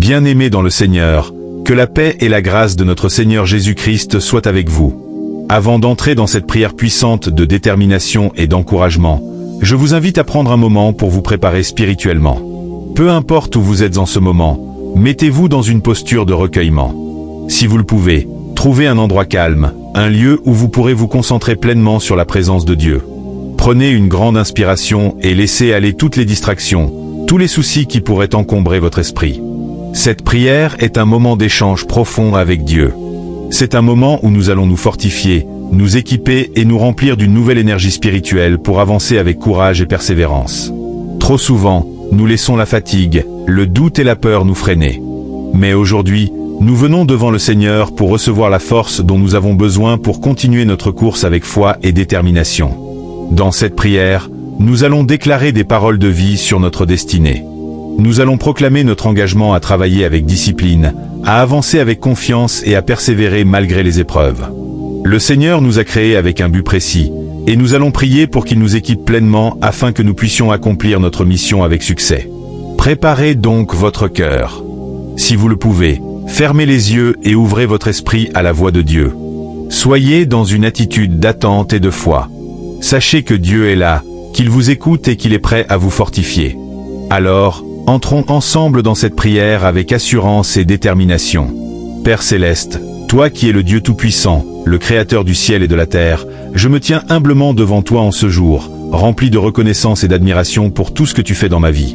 Bien-aimés dans le Seigneur, que la paix et la grâce de notre Seigneur Jésus-Christ soient avec vous. Avant d'entrer dans cette prière puissante de détermination et d'encouragement, je vous invite à prendre un moment pour vous préparer spirituellement. Peu importe où vous êtes en ce moment, mettez-vous dans une posture de recueillement. Si vous le pouvez, trouvez un endroit calme, un lieu où vous pourrez vous concentrer pleinement sur la présence de Dieu. Prenez une grande inspiration et laissez aller toutes les distractions, tous les soucis qui pourraient encombrer votre esprit. Cette prière est un moment d'échange profond avec Dieu. C'est un moment où nous allons nous fortifier, nous équiper et nous remplir d'une nouvelle énergie spirituelle pour avancer avec courage et persévérance. Trop souvent, nous laissons la fatigue, le doute et la peur nous freiner. Mais aujourd'hui, nous venons devant le Seigneur pour recevoir la force dont nous avons besoin pour continuer notre course avec foi et détermination. Dans cette prière, nous allons déclarer des paroles de vie sur notre destinée. Nous allons proclamer notre engagement à travailler avec discipline, à avancer avec confiance et à persévérer malgré les épreuves. Le Seigneur nous a créés avec un but précis, et nous allons prier pour qu'il nous équipe pleinement afin que nous puissions accomplir notre mission avec succès. Préparez donc votre cœur. Si vous le pouvez, fermez les yeux et ouvrez votre esprit à la voix de Dieu. Soyez dans une attitude d'attente et de foi. Sachez que Dieu est là, qu'il vous écoute et qu'il est prêt à vous fortifier. Alors, entrons ensemble dans cette prière avec assurance et détermination. Père Céleste, toi qui es le Dieu Tout-Puissant, le Créateur du ciel et de la terre, je me tiens humblement devant toi en ce jour, rempli de reconnaissance et d'admiration pour tout ce que tu fais dans ma vie.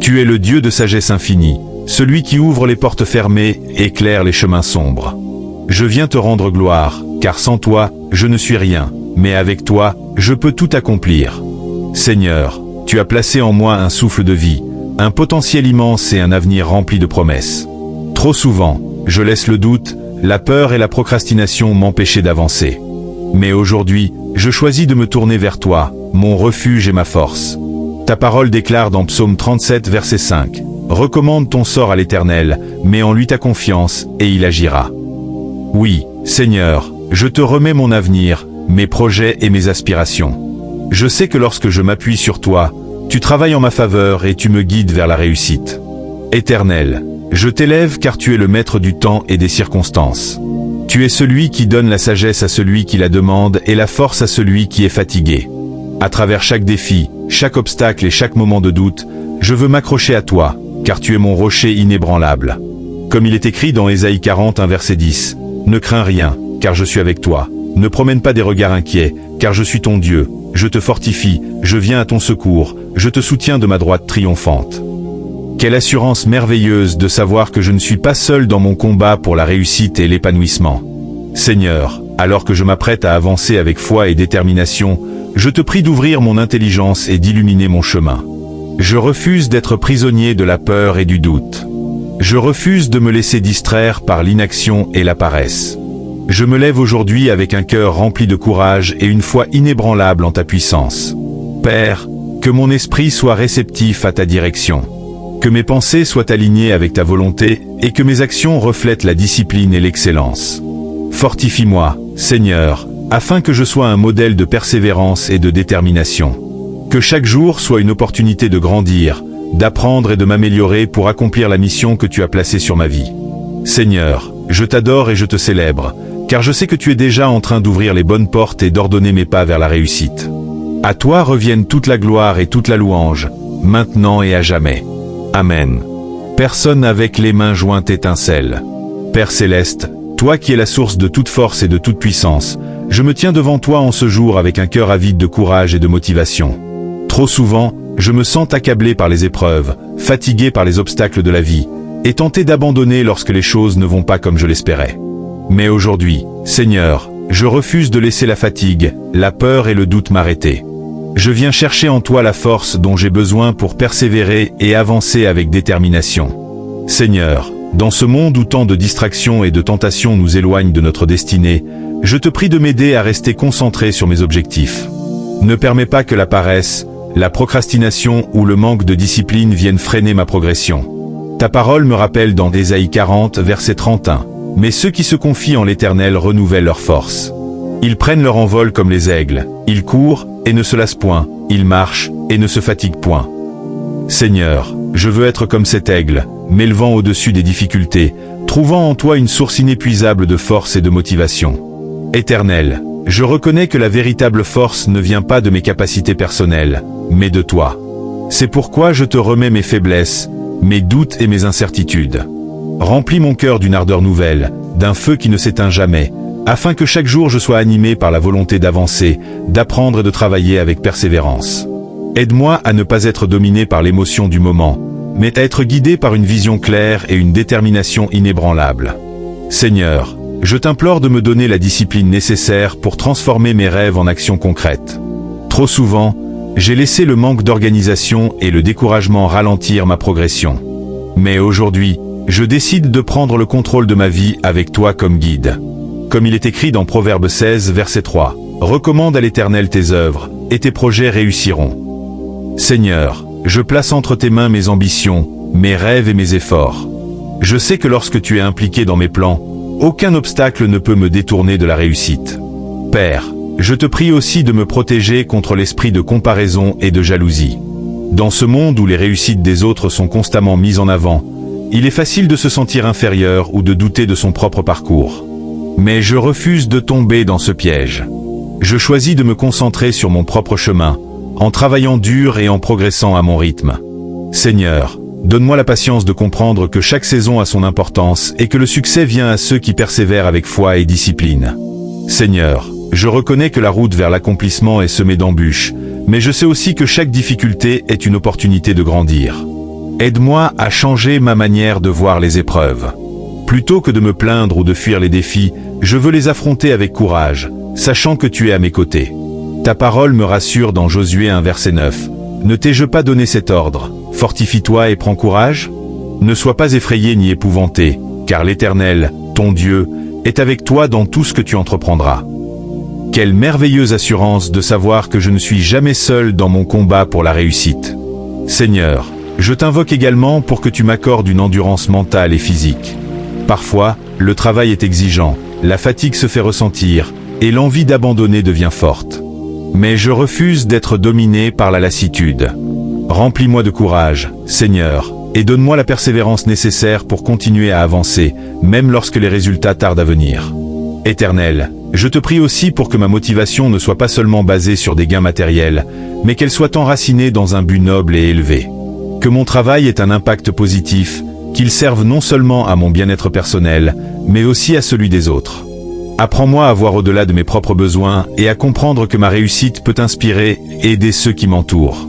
Tu es le Dieu de sagesse infinie, celui qui ouvre les portes fermées et éclaire les chemins sombres. Je viens te rendre gloire, car sans toi, je ne suis rien, mais avec toi, je peux tout accomplir. Seigneur, tu as placé en moi un souffle de vie, un potentiel immense et un avenir rempli de promesses. Trop souvent, je laisse le doute, la peur et la procrastination m'empêcher d'avancer. Mais aujourd'hui, je choisis de me tourner vers toi, mon refuge et ma force. Ta parole déclare dans Psaume 37, verset 5, « Recommande ton sort à l'Éternel, mets en lui ta confiance, et il agira. » Oui, Seigneur, je te remets mon avenir, mes projets et mes aspirations. Je sais que lorsque je m'appuie sur toi, tu travailles en ma faveur et tu me guides vers la réussite. Éternel, je t'élève car tu es le maître du temps et des circonstances. Tu es celui qui donne la sagesse à celui qui la demande et la force à celui qui est fatigué. À travers chaque défi, chaque obstacle et chaque moment de doute, je veux m'accrocher à toi, car tu es mon rocher inébranlable. Comme il est écrit dans Ésaïe 40, verset 10, « Ne crains rien, car je suis avec toi. Ne promène pas des regards inquiets, car je suis ton Dieu. Je te fortifie, je viens à ton secours, je te soutiens de ma droite triomphante. » Quelle assurance merveilleuse de savoir que je ne suis pas seul dans mon combat pour la réussite et l'épanouissement. Seigneur, alors que je m'apprête à avancer avec foi et détermination, je te prie d'ouvrir mon intelligence et d'illuminer mon chemin. Je refuse d'être prisonnier de la peur et du doute. Je refuse de me laisser distraire par l'inaction et la paresse. Je me lève aujourd'hui avec un cœur rempli de courage et une foi inébranlable en ta puissance. Père, que mon esprit soit réceptif à ta direction. Que mes pensées soient alignées avec ta volonté et que mes actions reflètent la discipline et l'excellence. Fortifie-moi, Seigneur, afin que je sois un modèle de persévérance et de détermination. Que chaque jour soit une opportunité de grandir, d'apprendre et de m'améliorer pour accomplir la mission que tu as placée sur ma vie. Seigneur, je t'adore et je te célèbre, car je sais que tu es déjà en train d'ouvrir les bonnes portes et d'ordonner mes pas vers la réussite. À toi reviennent toute la gloire et toute la louange, maintenant et à jamais. Amen. Personne avec les mains jointes étincelle. Père Céleste, toi qui es la source de toute force et de toute puissance, je me tiens devant toi en ce jour avec un cœur avide de courage et de motivation. Trop souvent, je me sens accablé par les épreuves, fatigué par les obstacles de la vie, et tenté d'abandonner lorsque les choses ne vont pas comme je l'espérais. Mais aujourd'hui, Seigneur, je refuse de laisser la fatigue, la peur et le doute m'arrêter. Je viens chercher en toi la force dont j'ai besoin pour persévérer et avancer avec détermination. Seigneur, dans ce monde où tant de distractions et de tentations nous éloignent de notre destinée, je te prie de m'aider à rester concentré sur mes objectifs. Ne permets pas que la paresse, la procrastination ou le manque de discipline viennent freiner ma progression. Ta parole me rappelle dans Ésaïe 40, verset 31, « Mais ceux qui se confient en l'Éternel renouvellent leur force. Ils prennent leur envol comme les aigles, ils courent et ne se lassent point, ils marchent et ne se fatiguent point. » Seigneur, je veux être comme cet aigle, m'élevant au-dessus des difficultés, trouvant en toi une source inépuisable de force et de motivation. Éternel, je reconnais que la véritable force ne vient pas de mes capacités personnelles, mais de toi. C'est pourquoi je te remets mes faiblesses, mes doutes et mes incertitudes. Remplis mon cœur d'une ardeur nouvelle, d'un feu qui ne s'éteint jamais, afin que chaque jour je sois animé par la volonté d'avancer, d'apprendre et de travailler avec persévérance. Aide-moi à ne pas être dominé par l'émotion du moment, mais à être guidé par une vision claire et une détermination inébranlable. Seigneur, je t'implore de me donner la discipline nécessaire pour transformer mes rêves en actions concrètes. Trop souvent, j'ai laissé le manque d'organisation et le découragement ralentir ma progression. Mais aujourd'hui, je décide de prendre le contrôle de ma vie avec toi comme guide. Comme il est écrit dans Proverbe 16, verset 3, « Recommande à l'Éternel tes œuvres, et tes projets réussiront. » Seigneur, je place entre tes mains mes ambitions, mes rêves et mes efforts. Je sais que lorsque tu es impliqué dans mes plans, aucun obstacle ne peut me détourner de la réussite. Père, je te prie aussi de me protéger contre l'esprit de comparaison et de jalousie. Dans ce monde où les réussites des autres sont constamment mises en avant, il est facile de se sentir inférieur ou de douter de son propre parcours. Mais je refuse de tomber dans ce piège. Je choisis de me concentrer sur mon propre chemin, en travaillant dur et en progressant à mon rythme. Seigneur, donne-moi la patience de comprendre que chaque saison a son importance et que le succès vient à ceux qui persévèrent avec foi et discipline. Seigneur, je reconnais que la route vers l'accomplissement est semée d'embûches, mais je sais aussi que chaque difficulté est une opportunité de grandir. Aide-moi à changer ma manière de voir les épreuves. Plutôt que de me plaindre ou de fuir les défis, je veux les affronter avec courage, sachant que tu es à mes côtés. Ta parole me rassure dans Josué 1 verset 9. Ne t'ai-je pas donné cet ordre? Fortifie-toi et prends courage? Ne sois pas effrayé ni épouvanté, car l'Éternel, ton Dieu, est avec toi dans tout ce que tu entreprendras. Quelle merveilleuse assurance de savoir que je ne suis jamais seul dans mon combat pour la réussite. Seigneur, je t'invoque également pour que tu m'accordes une endurance mentale et physique. Parfois, le travail est exigeant, la fatigue se fait ressentir, et l'envie d'abandonner devient forte. Mais je refuse d'être dominé par la lassitude. Remplis-moi de courage, Seigneur, et donne-moi la persévérance nécessaire pour continuer à avancer, même lorsque les résultats tardent à venir. Éternel, je te prie aussi pour que ma motivation ne soit pas seulement basée sur des gains matériels, mais qu'elle soit enracinée dans un but noble et élevé. Que mon travail ait un impact positif, qu'il serve non seulement à mon bien-être personnel, mais aussi à celui des autres. Apprends-moi à voir au-delà de mes propres besoins et à comprendre que ma réussite peut inspirer et aider ceux qui m'entourent.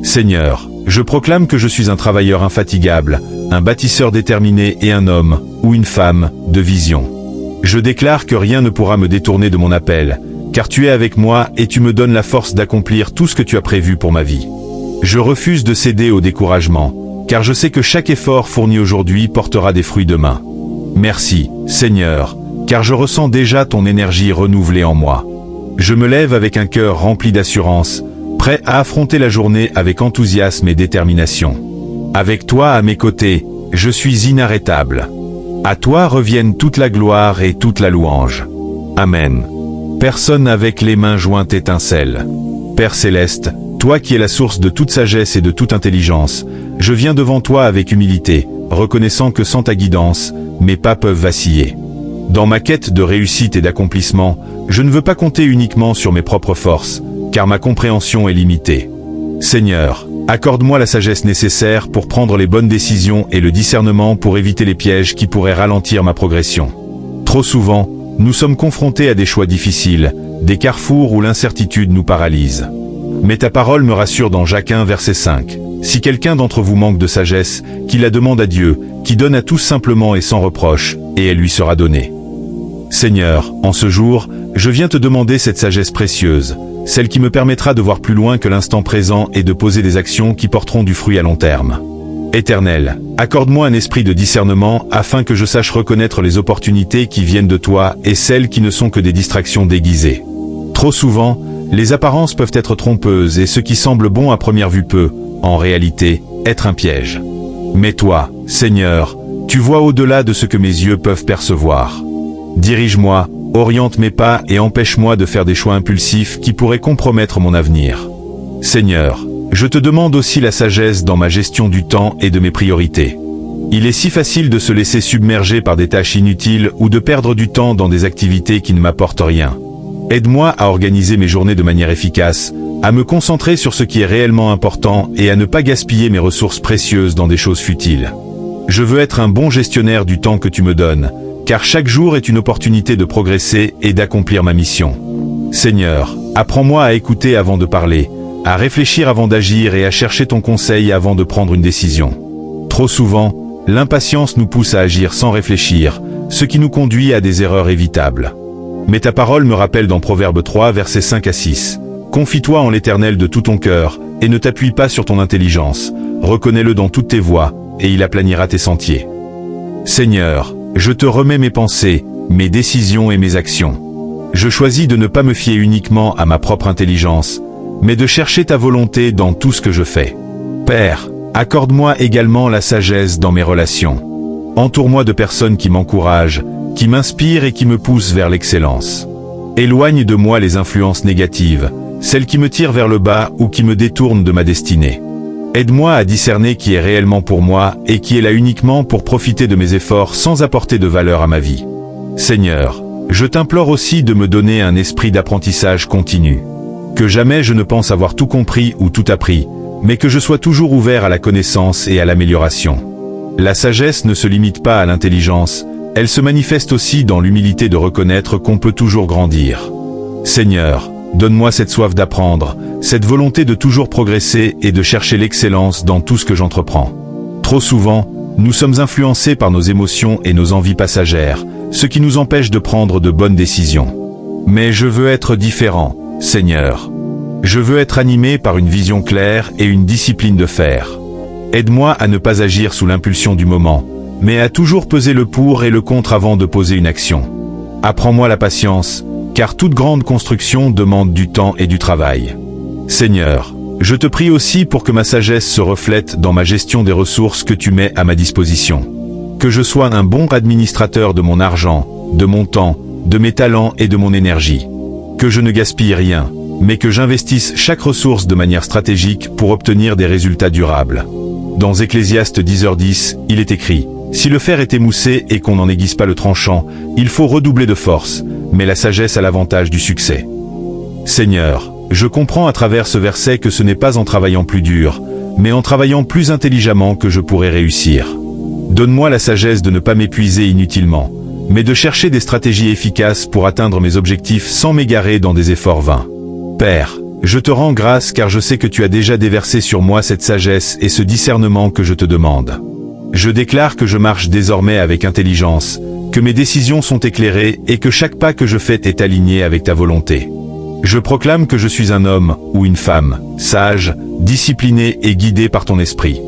Seigneur, je proclame que je suis un travailleur infatigable, un bâtisseur déterminé et un homme, ou une femme, de vision. Je déclare que rien ne pourra me détourner de mon appel, car tu es avec moi et tu me donnes la force d'accomplir tout ce que tu as prévu pour ma vie. Je refuse de céder au découragement, car je sais que chaque effort fourni aujourd'hui portera des fruits demain. Merci, Seigneur, car je ressens déjà ton énergie renouvelée en moi. Je me lève avec un cœur rempli d'assurance, prêt à affronter la journée avec enthousiasme et détermination. Avec toi à mes côtés, je suis inarrêtable. À toi reviennent toute la gloire et toute la louange. Amen. Personne avec les mains jointes étincelle. Père céleste, toi qui es la source de toute sagesse et de toute intelligence, je viens devant toi avec humilité, reconnaissant que sans ta guidance, mes pas peuvent vaciller. Dans ma quête de réussite et d'accomplissement, je ne veux pas compter uniquement sur mes propres forces, car ma compréhension est limitée. Seigneur, accorde-moi la sagesse nécessaire pour prendre les bonnes décisions et le discernement pour éviter les pièges qui pourraient ralentir ma progression. Trop souvent, nous sommes confrontés à des choix difficiles, des carrefours où l'incertitude nous paralyse. Mais ta parole me rassure dans Jacques 1 verset 5. Si quelqu'un d'entre vous manque de sagesse, qu'il la demande à Dieu, qui donne à tous simplement et sans reproche, et elle lui sera donnée. Seigneur, en ce jour, je viens te demander cette sagesse précieuse, celle qui me permettra de voir plus loin que l'instant présent et de poser des actions qui porteront du fruit à long terme. Éternel, accorde-moi un esprit de discernement afin que je sache reconnaître les opportunités qui viennent de toi et celles qui ne sont que des distractions déguisées. Trop souvent, les apparences peuvent être trompeuses et ce qui semble bon à première vue peut, en réalité, être un piège. Mais toi, Seigneur, tu vois au-delà de ce que mes yeux peuvent percevoir. Dirige-moi, oriente mes pas et empêche-moi de faire des choix impulsifs qui pourraient compromettre mon avenir. Seigneur, je te demande aussi la sagesse dans ma gestion du temps et de mes priorités. Il est si facile de se laisser submerger par des tâches inutiles ou de perdre du temps dans des activités qui ne m'apportent rien. Aide-moi à organiser mes journées de manière efficace, à me concentrer sur ce qui est réellement important et à ne pas gaspiller mes ressources précieuses dans des choses futiles. Je veux être un bon gestionnaire du temps que tu me donnes, car chaque jour est une opportunité de progresser et d'accomplir ma mission. Seigneur, apprends-moi à écouter avant de parler, à réfléchir avant d'agir et à chercher ton conseil avant de prendre une décision. Trop souvent, l'impatience nous pousse à agir sans réfléchir, ce qui nous conduit à des erreurs évitables. Mais ta parole me rappelle dans Proverbe 3, versets 5 à 6. « Confie-toi en l'Éternel de tout ton cœur, et ne t'appuie pas sur ton intelligence. Reconnais-le dans toutes tes voies, et il aplanira tes sentiers. » Seigneur, je te remets mes pensées, mes décisions et mes actions. Je choisis de ne pas me fier uniquement à ma propre intelligence, mais de chercher ta volonté dans tout ce que je fais. Père, accorde-moi également la sagesse dans mes relations. Entoure-moi de personnes qui m'encouragent, qui m'inspirent et qui me poussent vers l'excellence. Éloigne de moi les influences négatives, celles qui me tirent vers le bas ou qui me détournent de ma destinée. Aide-moi à discerner qui est réellement pour moi et qui est là uniquement pour profiter de mes efforts sans apporter de valeur à ma vie. Seigneur, je t'implore aussi de me donner un esprit d'apprentissage continu. Que jamais je ne pense avoir tout compris ou tout appris, mais que je sois toujours ouvert à la connaissance et à l'amélioration. La sagesse ne se limite pas à l'intelligence, elle se manifeste aussi dans l'humilité de reconnaître qu'on peut toujours grandir. Seigneur, donne-moi cette soif d'apprendre, cette volonté de toujours progresser et de chercher l'excellence dans tout ce que j'entreprends. Trop souvent, nous sommes influencés par nos émotions et nos envies passagères, ce qui nous empêche de prendre de bonnes décisions. Mais je veux être différent, Seigneur. Je veux être animé par une vision claire et une discipline de fer. Aide-moi à ne pas agir sous l'impulsion du moment, mais à toujours peser le pour et le contre avant de poser une action. Apprends-moi la patience, car toute grande construction demande du temps et du travail. Seigneur, je te prie aussi pour que ma sagesse se reflète dans ma gestion des ressources que tu mets à ma disposition. Que je sois un bon administrateur de mon argent, de mon temps, de mes talents et de mon énergie. Que je ne gaspille rien, mais que j'investisse chaque ressource de manière stratégique pour obtenir des résultats durables. Dans Ecclésiaste 10h10, il est écrit « Si le fer est émoussé et qu'on n'en aiguise pas le tranchant, il faut redoubler de force, mais la sagesse a l'avantage du succès. » Seigneur, je comprends à travers ce verset que ce n'est pas en travaillant plus dur, mais en travaillant plus intelligemment que je pourrai réussir. Donne-moi la sagesse de ne pas m'épuiser inutilement, mais de chercher des stratégies efficaces pour atteindre mes objectifs sans m'égarer dans des efforts vains. Père, je te rends grâce car je sais que tu as déjà déversé sur moi cette sagesse et ce discernement que je te demande. Je déclare que je marche désormais avec intelligence, que mes décisions sont éclairées et que chaque pas que je fais est aligné avec ta volonté. Je proclame que je suis un homme ou une femme, sage, discipliné et guidé par ton esprit.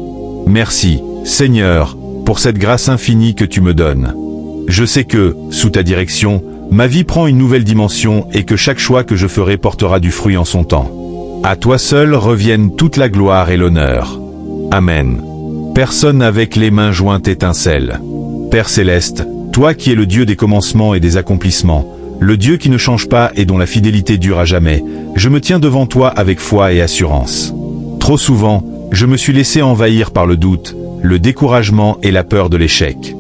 Merci, Seigneur, pour cette grâce infinie que tu me donnes. Je sais que, sous ta direction, ma vie prend une nouvelle dimension et que chaque choix que je ferai portera du fruit en son temps. À toi seul reviennent toute la gloire et l'honneur. Amen. Personne avec les mains jointes étincelle. Père céleste, toi qui es le Dieu des commencements et des accomplissements, le Dieu qui ne change pas et dont la fidélité dure à jamais, je me tiens devant toi avec foi et assurance. Trop souvent, je me suis laissé envahir par le doute, le découragement et la peur de l'échec.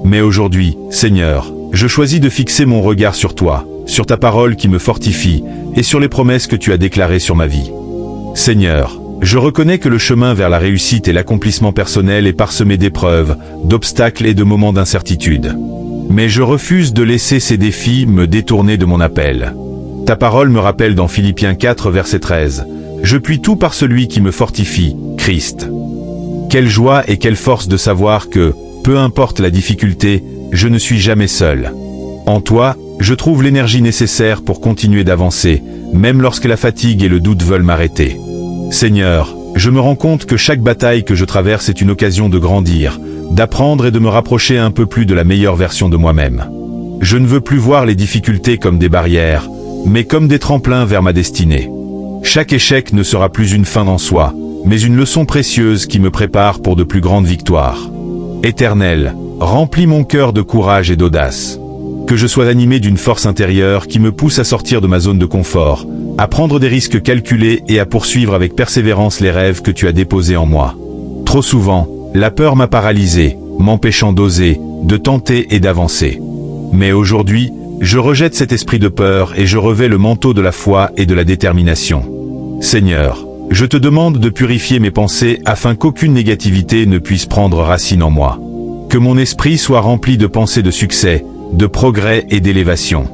Mais aujourd'hui, Seigneur, je choisis de fixer mon regard sur toi, sur ta parole qui me fortifie, et sur les promesses que tu as déclarées sur ma vie. Seigneur, je reconnais que le chemin vers la réussite et l'accomplissement personnel est parsemé d'épreuves, d'obstacles et de moments d'incertitude. Mais je refuse de laisser ces défis me détourner de mon appel. Ta parole me rappelle dans Philippiens 4 verset 13, « Je puis tout par celui qui me fortifie, Christ. » Quelle joie et quelle force de savoir que, peu importe la difficulté, je ne suis jamais seul. En toi, je trouve l'énergie nécessaire pour continuer d'avancer, même lorsque la fatigue et le doute veulent m'arrêter. Seigneur, je me rends compte que chaque bataille que je traverse est une occasion de grandir, d'apprendre et de me rapprocher un peu plus de la meilleure version de moi-même. Je ne veux plus voir les difficultés comme des barrières, mais comme des tremplins vers ma destinée. Chaque échec ne sera plus une fin en soi, mais une leçon précieuse qui me prépare pour de plus grandes victoires. Éternel, remplis mon cœur de courage et d'audace. Que je sois animé d'une force intérieure qui me pousse à sortir de ma zone de confort, à prendre des risques calculés et à poursuivre avec persévérance les rêves que tu as déposés en moi. Trop souvent, la peur m'a paralysé, m'empêchant d'oser, de tenter et d'avancer. Mais aujourd'hui, je rejette cet esprit de peur et je revêts le manteau de la foi et de la détermination. Seigneur, je te demande de purifier mes pensées afin qu'aucune négativité ne puisse prendre racine en moi. Que mon esprit soit rempli de pensées de succès, de progrès et d'élévation.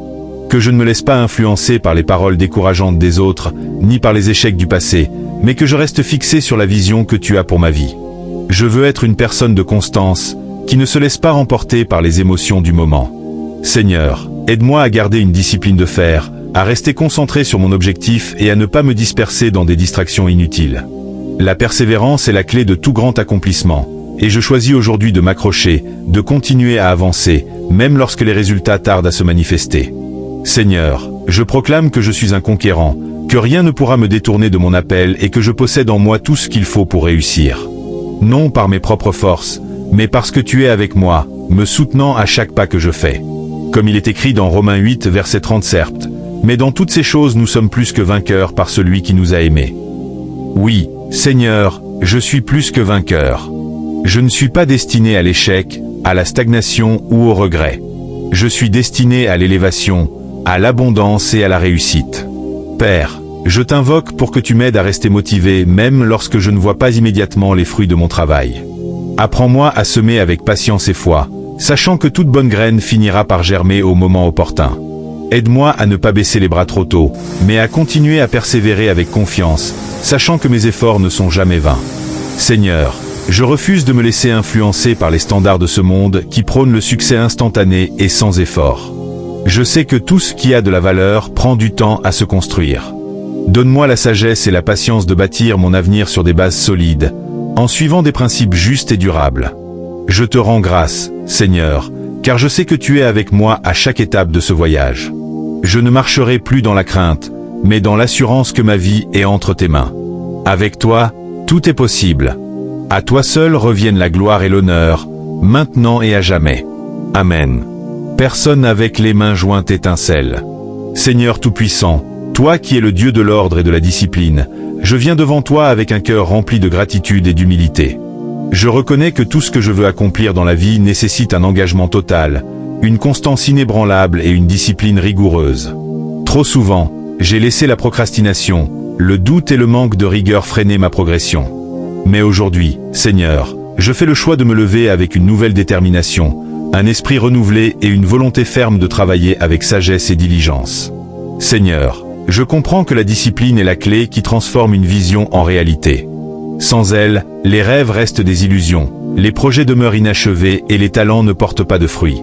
Que je ne me laisse pas influencer par les paroles décourageantes des autres, ni par les échecs du passé, mais que je reste fixé sur la vision que tu as pour ma vie. Je veux être une personne de constance, qui ne se laisse pas emporter par les émotions du moment. Seigneur, aide-moi à garder une discipline de fer, à rester concentré sur mon objectif et à ne pas me disperser dans des distractions inutiles. La persévérance est la clé de tout grand accomplissement, et je choisis aujourd'hui de m'accrocher, de continuer à avancer, même lorsque les résultats tardent à se manifester. Seigneur, je proclame que je suis un conquérant, que rien ne pourra me détourner de mon appel et que je possède en moi tout ce qu'il faut pour réussir. Non par mes propres forces, mais parce que tu es avec moi, me soutenant à chaque pas que je fais. Comme il est écrit dans Romains 8, verset 30 certes, mais dans toutes ces choses nous sommes plus que vainqueurs par celui qui nous a aimés. Oui, Seigneur, je suis plus que vainqueur. Je ne suis pas destiné à l'échec, à la stagnation ou au regret. Je suis destiné à l'élévation, à l'abondance et à la réussite. Père, je t'invoque pour que tu m'aides à rester motivé même lorsque je ne vois pas immédiatement les fruits de mon travail. Apprends-moi à semer avec patience et foi, sachant que toute bonne graine finira par germer au moment opportun. Aide-moi à ne pas baisser les bras trop tôt, mais à continuer à persévérer avec confiance, sachant que mes efforts ne sont jamais vains. Seigneur, je refuse de me laisser influencer par les standards de ce monde qui prônent le succès instantané et sans effort. Je sais que tout ce qui a de la valeur prend du temps à se construire. Donne-moi la sagesse et la patience de bâtir mon avenir sur des bases solides, en suivant des principes justes et durables. Je te rends grâce, Seigneur, car je sais que tu es avec moi à chaque étape de ce voyage. Je ne marcherai plus dans la crainte, mais dans l'assurance que ma vie est entre tes mains. Avec toi, tout est possible. À toi seul reviennent la gloire et l'honneur, maintenant et à jamais. Amen. Personne avec les mains jointes étincelle. Seigneur Tout-Puissant, toi qui es le Dieu de l'ordre et de la discipline, je viens devant toi avec un cœur rempli de gratitude et d'humilité. Je reconnais que tout ce que je veux accomplir dans la vie nécessite un engagement total, une constance inébranlable et une discipline rigoureuse. Trop souvent, j'ai laissé la procrastination, le doute et le manque de rigueur freiner ma progression. Mais aujourd'hui, Seigneur, je fais le choix de me lever avec une nouvelle détermination, un esprit renouvelé et une volonté ferme de travailler avec sagesse et diligence. Seigneur, je comprends que la discipline est la clé qui transforme une vision en réalité. Sans elle, les rêves restent des illusions, les projets demeurent inachevés et les talents ne portent pas de fruits.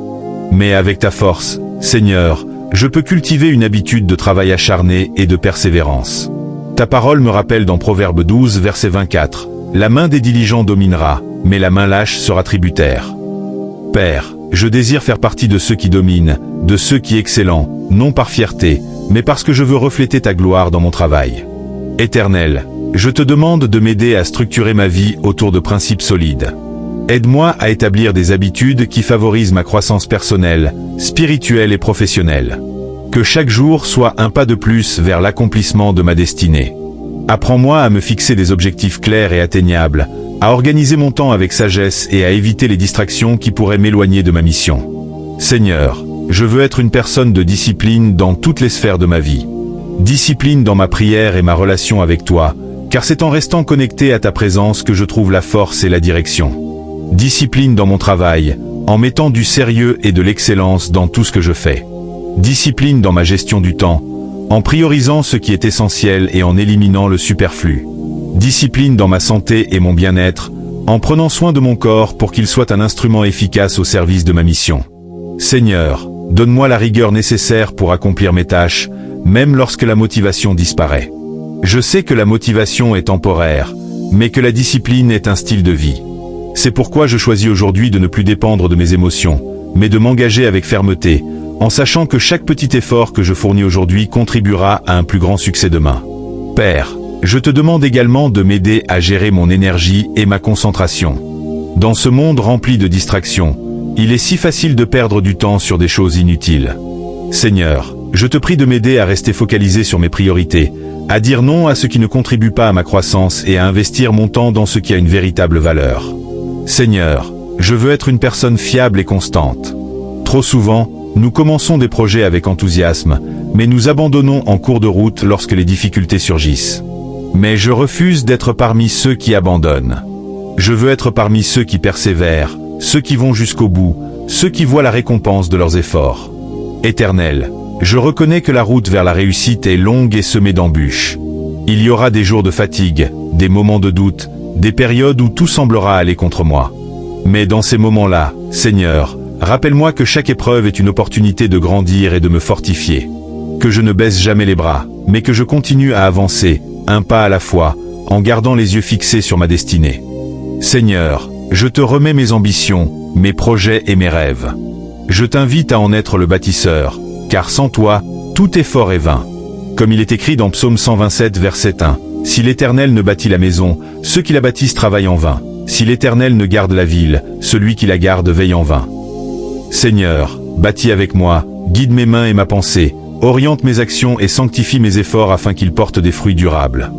Mais avec ta force, Seigneur, je peux cultiver une habitude de travail acharné et de persévérance. Ta parole me rappelle dans Proverbe 12, verset 24, « La main des diligents dominera, mais la main lâche sera tributaire. » Père, je désire faire partie de ceux qui dominent, de ceux qui excellent, non par fierté, mais parce que je veux refléter ta gloire dans mon travail. Éternel, je te demande de m'aider à structurer ma vie autour de principes solides. Aide-moi à établir des habitudes qui favorisent ma croissance personnelle, spirituelle et professionnelle. Que chaque jour soit un pas de plus vers l'accomplissement de ma destinée. Apprends-moi à me fixer des objectifs clairs et atteignables, à organiser mon temps avec sagesse et à éviter les distractions qui pourraient m'éloigner de ma mission. Seigneur, je veux être une personne de discipline dans toutes les sphères de ma vie. Discipline dans ma prière et ma relation avec toi, car c'est en restant connecté à ta présence que je trouve la force et la direction. Discipline dans mon travail, en mettant du sérieux et de l'excellence dans tout ce que je fais. Discipline dans ma gestion du temps, en priorisant ce qui est essentiel et en éliminant le superflu. Discipline dans ma santé et mon bien-être, en prenant soin de mon corps pour qu'il soit un instrument efficace au service de ma mission. Seigneur, donne-moi la rigueur nécessaire pour accomplir mes tâches, même lorsque la motivation disparaît. Je sais que la motivation est temporaire, mais que la discipline est un style de vie. C'est pourquoi je choisis aujourd'hui de ne plus dépendre de mes émotions, mais de m'engager avec fermeté, en sachant que chaque petit effort que je fournis aujourd'hui contribuera à un plus grand succès demain. Père, je te demande également de m'aider à gérer mon énergie et ma concentration. Dans ce monde rempli de distractions, il est si facile de perdre du temps sur des choses inutiles. Seigneur, je te prie de m'aider à rester focalisé sur mes priorités, à dire non à ce qui ne contribue pas à ma croissance et à investir mon temps dans ce qui a une véritable valeur. Seigneur, je veux être une personne fiable et constante. Trop souvent, nous commençons des projets avec enthousiasme, mais nous abandonnons en cours de route lorsque les difficultés surgissent. Mais je refuse d'être parmi ceux qui abandonnent. Je veux être parmi ceux qui persévèrent, ceux qui vont jusqu'au bout, ceux qui voient la récompense de leurs efforts. Éternel, je reconnais que la route vers la réussite est longue et semée d'embûches. Il y aura des jours de fatigue, des moments de doute, des périodes où tout semblera aller contre moi. Mais dans ces moments-là, Seigneur, rappelle-moi que chaque épreuve est une opportunité de grandir et de me fortifier. Que je ne baisse jamais les bras, mais que je continue à avancer, un pas à la fois, en gardant les yeux fixés sur ma destinée. Seigneur, je te remets mes ambitions, mes projets et mes rêves. Je t'invite à en être le bâtisseur, car sans toi, tout effort est vain. Comme il est écrit dans Psaume 127, verset 1, « Si l'Éternel ne bâtit la maison, ceux qui la bâtissent travaillent en vain. Si l'Éternel ne garde la ville, celui qui la garde veille en vain. » Seigneur, bâtis avec moi, guide mes mains et ma pensée, oriente mes actions et sanctifie mes efforts afin qu'ils portent des fruits durables.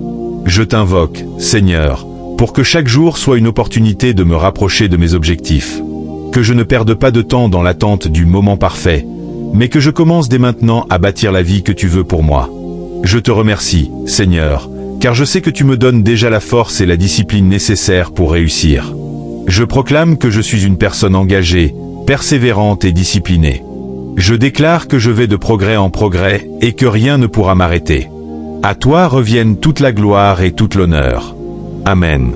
Je t'invoque, Seigneur, pour que chaque jour soit une opportunité de me rapprocher de mes objectifs. Que je ne perde pas de temps dans l'attente du moment parfait, mais que je commence dès maintenant à bâtir la vie que tu veux pour moi. Je te remercie, Seigneur, car je sais que tu me donnes déjà la force et la discipline nécessaires pour réussir. Je proclame que je suis une personne engagée, persévérante et disciplinée. Je déclare que je vais de progrès en progrès et que rien ne pourra m'arrêter. À toi reviennent toute la gloire et toute l'honneur. Amen.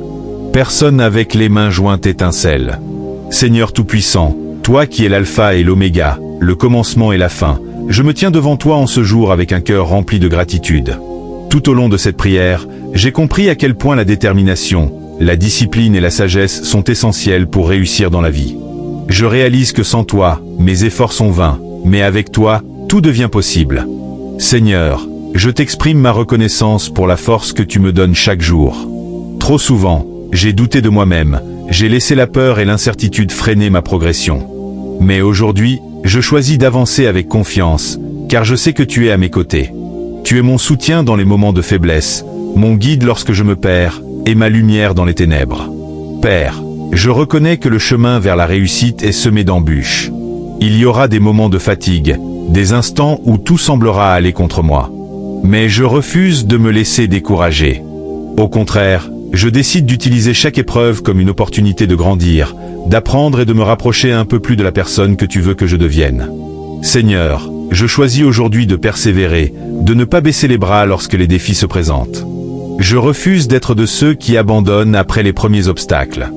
Personne avec les mains jointes étincelle. Seigneur Tout-Puissant, toi qui es l'alpha et l'oméga, le commencement et la fin, je me tiens devant toi en ce jour avec un cœur rempli de gratitude. Tout au long de cette prière, j'ai compris à quel point la détermination, la discipline et la sagesse sont essentielles pour réussir dans la vie. Je réalise que sans toi, mes efforts sont vains, mais avec toi, tout devient possible. Seigneur, je t'exprime ma reconnaissance pour la force que tu me donnes chaque jour. Trop souvent, j'ai douté de moi-même, j'ai laissé la peur et l'incertitude freiner ma progression. Mais aujourd'hui, je choisis d'avancer avec confiance, car je sais que tu es à mes côtés. Tu es mon soutien dans les moments de faiblesse, mon guide lorsque je me perds, et ma lumière dans les ténèbres. Père, je reconnais que le chemin vers la réussite est semé d'embûches. Il y aura des moments de fatigue, des instants où tout semblera aller contre moi. Mais je refuse de me laisser décourager. Au contraire, je décide d'utiliser chaque épreuve comme une opportunité de grandir, d'apprendre et de me rapprocher un peu plus de la personne que tu veux que je devienne. Seigneur, je choisis aujourd'hui de persévérer, de ne pas baisser les bras lorsque les défis se présentent. Je refuse d'être de ceux qui abandonnent après les premiers obstacles.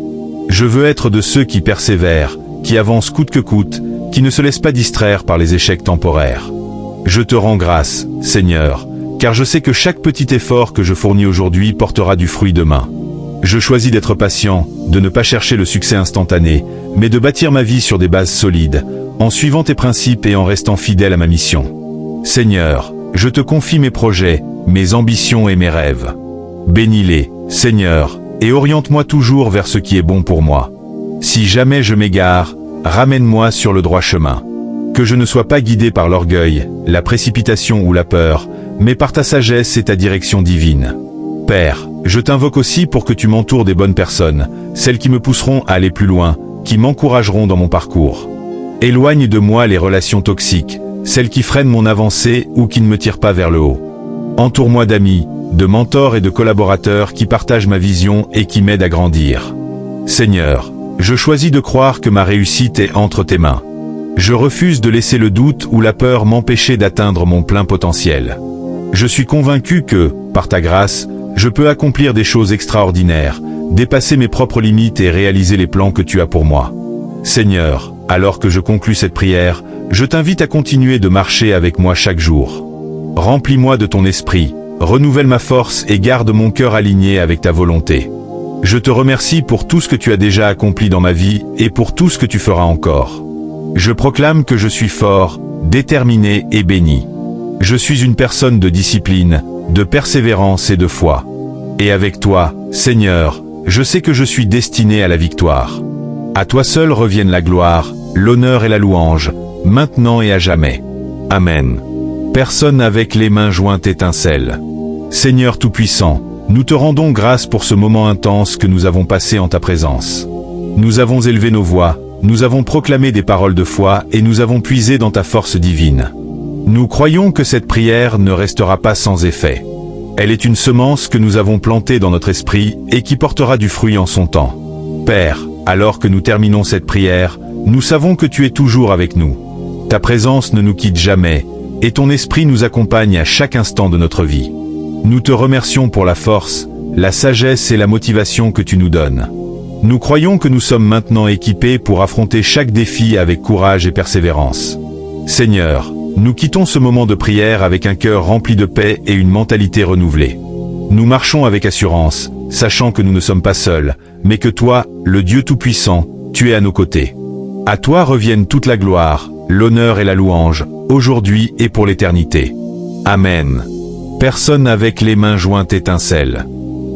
Je veux être de ceux qui persévèrent, qui avancent coûte que coûte, qui ne se laissent pas distraire par les échecs temporaires. Je te rends grâce, Seigneur, car je sais que chaque petit effort que je fournis aujourd'hui portera du fruit demain. Je choisis d'être patient, de ne pas chercher le succès instantané, mais de bâtir ma vie sur des bases solides, en suivant tes principes et en restant fidèle à ma mission. Seigneur, je te confie mes projets, mes ambitions et mes rêves. Bénis-les, Seigneur, et oriente-moi toujours vers ce qui est bon pour moi. Si jamais je m'égare, ramène-moi sur le droit chemin. Que je ne sois pas guidé par l'orgueil, la précipitation ou la peur, mais par ta sagesse et ta direction divine. Père, je t'invoque aussi pour que tu m'entoures des bonnes personnes, celles qui me pousseront à aller plus loin, qui m'encourageront dans mon parcours. Éloigne de moi les relations toxiques, celles qui freinent mon avancée ou qui ne me tirent pas vers le haut. Entoure-moi d'amis, de mentors et de collaborateurs qui partagent ma vision et qui m'aident à grandir. Seigneur, je choisis de croire que ma réussite est entre tes mains. Je refuse de laisser le doute ou la peur m'empêcher d'atteindre mon plein potentiel. Je suis convaincu que, par ta grâce, je peux accomplir des choses extraordinaires, dépasser mes propres limites et réaliser les plans que tu as pour moi. Seigneur, alors que je conclus cette prière, je t'invite à continuer de marcher avec moi chaque jour. Remplis-moi de ton esprit, renouvelle ma force et garde mon cœur aligné avec ta volonté. Je te remercie pour tout ce que tu as déjà accompli dans ma vie et pour tout ce que tu feras encore. Je proclame que je suis fort, déterminé et béni. Je suis une personne de discipline, de persévérance et de foi. Et avec toi, Seigneur, je sais que je suis destiné à la victoire. À toi seul reviennent la gloire, l'honneur et la louange, maintenant et à jamais. Amen. Personne avec les mains jointes étincelle. Seigneur Tout-Puissant, nous te rendons grâce pour ce moment intense que nous avons passé en ta présence. Nous avons élevé nos voix, nous avons proclamé des paroles de foi et nous avons puisé dans ta force divine. Nous croyons que cette prière ne restera pas sans effet. Elle est une semence que nous avons plantée dans notre esprit et qui portera du fruit en son temps. Père, alors que nous terminons cette prière, nous savons que tu es toujours avec nous. Ta présence ne nous quitte jamais, et ton esprit nous accompagne à chaque instant de notre vie. Nous te remercions pour la force, la sagesse et la motivation que tu nous donnes. Nous croyons que nous sommes maintenant équipés pour affronter chaque défi avec courage et persévérance. Seigneur, nous quittons ce moment de prière avec un cœur rempli de paix et une mentalité renouvelée. Nous marchons avec assurance, sachant que nous ne sommes pas seuls, mais que toi, le Dieu Tout-Puissant, tu es à nos côtés. À toi reviennent toute la gloire, l'honneur et la louange, aujourd'hui et pour l'éternité. Amen. Personne avec les mains jointes étincelle.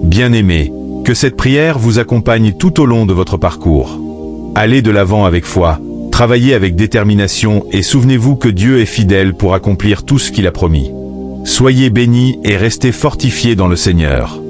Bien-aimés, que cette prière vous accompagne tout au long de votre parcours. Allez de l'avant avec foi, travaillez avec détermination et souvenez-vous que Dieu est fidèle pour accomplir tout ce qu'il a promis. Soyez bénis et restez fortifiés dans le Seigneur.